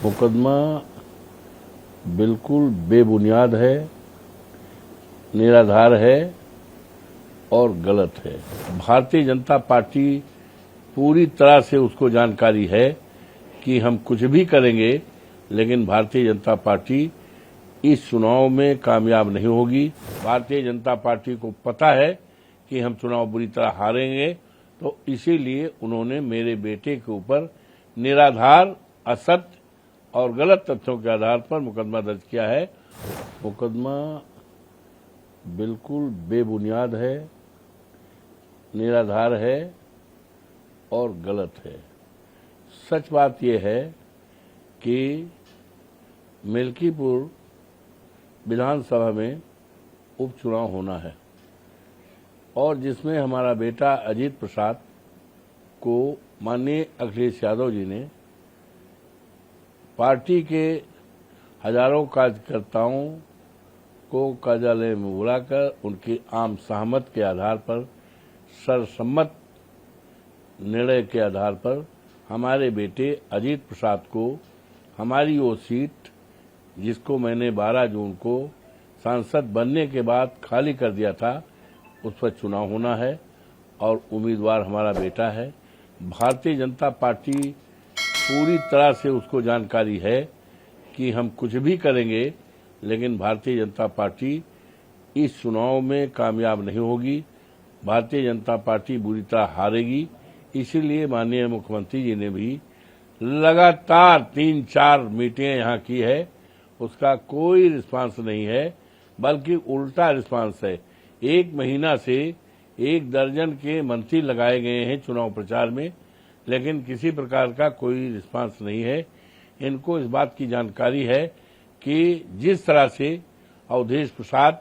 मुकदमा बिल्कुल बेबुनियाद है, निराधार है और गलत है। भारतीय जनता पार्टी पूरी तरह से उसको जानकारी है कि हम कुछ भी करेंगे, लेकिन भारतीय जनता पार्टी इस चुनाव में कामयाब नहीं होगी। भारतीय जनता पार्टी को पता है कि हम चुनाव बुरी तरह हारेंगे, तो इसीलिए उन्होंने मेरे बेटे के ऊपर निराधार, असत्य और गलत तथ्यों के आधार पर मुकदमा दर्ज किया है। मुकदमा बिल्कुल बेबुनियाद है, निराधार है और गलत है। सच बात यह है कि मिल्कीपुर विधानसभा में उपचुनाव होना है और जिसमें हमारा बेटा अजीत प्रसाद को माननीय अखिलेश यादव जी ने पार्टी के हजारों कार्यकर्ताओं को कार्यालय में बुलाकर उनकी आम सहमत के आधार पर, सर्वसम्मत निर्णय के आधार पर हमारे बेटे अजीत प्रसाद को हमारी वो सीट, जिसको मैंने 12 जून को सांसद बनने के बाद खाली कर दिया था, उस पर चुनाव होना है और उम्मीदवार हमारा बेटा है। भारतीय जनता पार्टी पूरी तरह से उसको जानकारी है कि हम कुछ भी करेंगे, लेकिन भारतीय जनता पार्टी इस चुनाव में कामयाब नहीं होगी। भारतीय जनता पार्टी बुरी तरह हारेगी। इसीलिए माननीय मुख्यमंत्री जी ने भी लगातार 3-4 मीटिंगें यहाँ की है, उसका कोई रिस्पांस नहीं है, बल्कि उल्टा रिस्पांस है। 1 महीना से 1 दर्जन के मंत्री लगाए गए हैं चुनाव प्रचार में, लेकिन किसी प्रकार का कोई रिस्पांस नहीं है। इनको इस बात की जानकारी है कि जिस तरह से अवधेश प्रसाद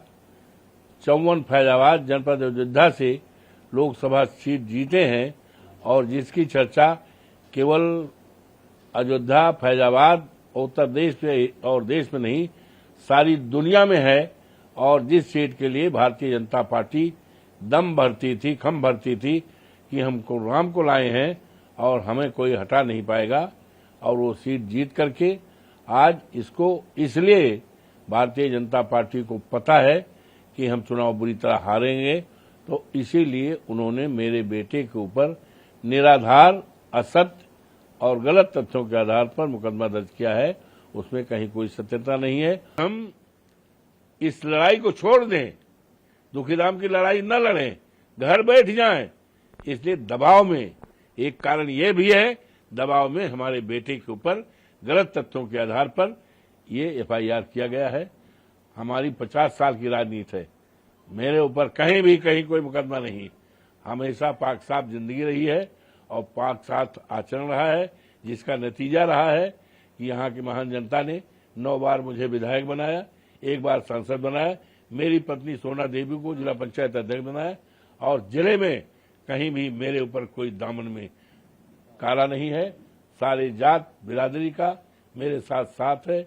54 फैजाबाद जनपद अयोध्या से लोकसभा सीट जीते हैं और जिसकी चर्चा केवल अयोध्या, फैजाबाद, उत्तर प्रदेश में और देश में नहीं, सारी दुनिया में है, और जिस सीट के लिए भारतीय जनता पार्टी दम भरती थी, खम भरती थी कि हमको राम को लाए हैं और हमें कोई हटा नहीं पाएगा, और वो सीट जीत करके आज इसको, इसलिए भारतीय जनता पार्टी को पता है कि हम चुनाव बुरी तरह हारेंगे, तो इसीलिए उन्होंने मेरे बेटे के ऊपर निराधार, असत्य और गलत तथ्यों के आधार पर मुकदमा दर्ज किया है। उसमें कहीं कोई सत्यता नहीं है। हम इस लड़ाई को छोड़ दें, दुखीराम की लड़ाई न लड़ें, घर बैठ जाएं। इसलिए दबाव में एक कारण यह भी है, दबाव में हमारे बेटे के ऊपर गलत तथ्यों के आधार पर ये एफआईआर किया गया है। हमारी 50 साल की राजनीति है, मेरे ऊपर कहीं भी कहीं कोई मुकदमा नहीं। हमेशा पाक साफ जिंदगी रही है और पाक साफ आचरण रहा है, जिसका नतीजा रहा है कि यहाँ की महान जनता ने 9 बार मुझे विधायक बनाया, 1 बार सांसद बनाया, मेरी पत्नी सोना देवी को जिला पंचायत अध्यक्ष बनाया, और जिले में कहीं भी मेरे ऊपर कोई दामन में काला नहीं है। सारे जात बिरादरी का मेरे साथ साथ है,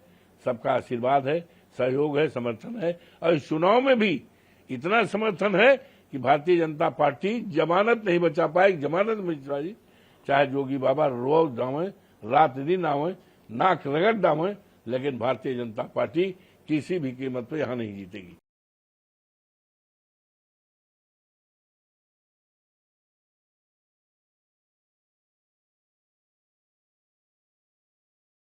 सबका आशीर्वाद है, सहयोग है, समर्थन है, और इस चुनाव में भी इतना समर्थन है कि भारतीय जनता पार्टी जमानत नहीं बचा पाएगी, जमानत नहीं बचा पाएगी, चाहे जोगी बाबा रोज दावे, रात दिन आवे, नाक रगड़ दावे, लेकिन भारतीय जनता पार्टी किसी भी कीमत पर यहां नहीं जीतेगी।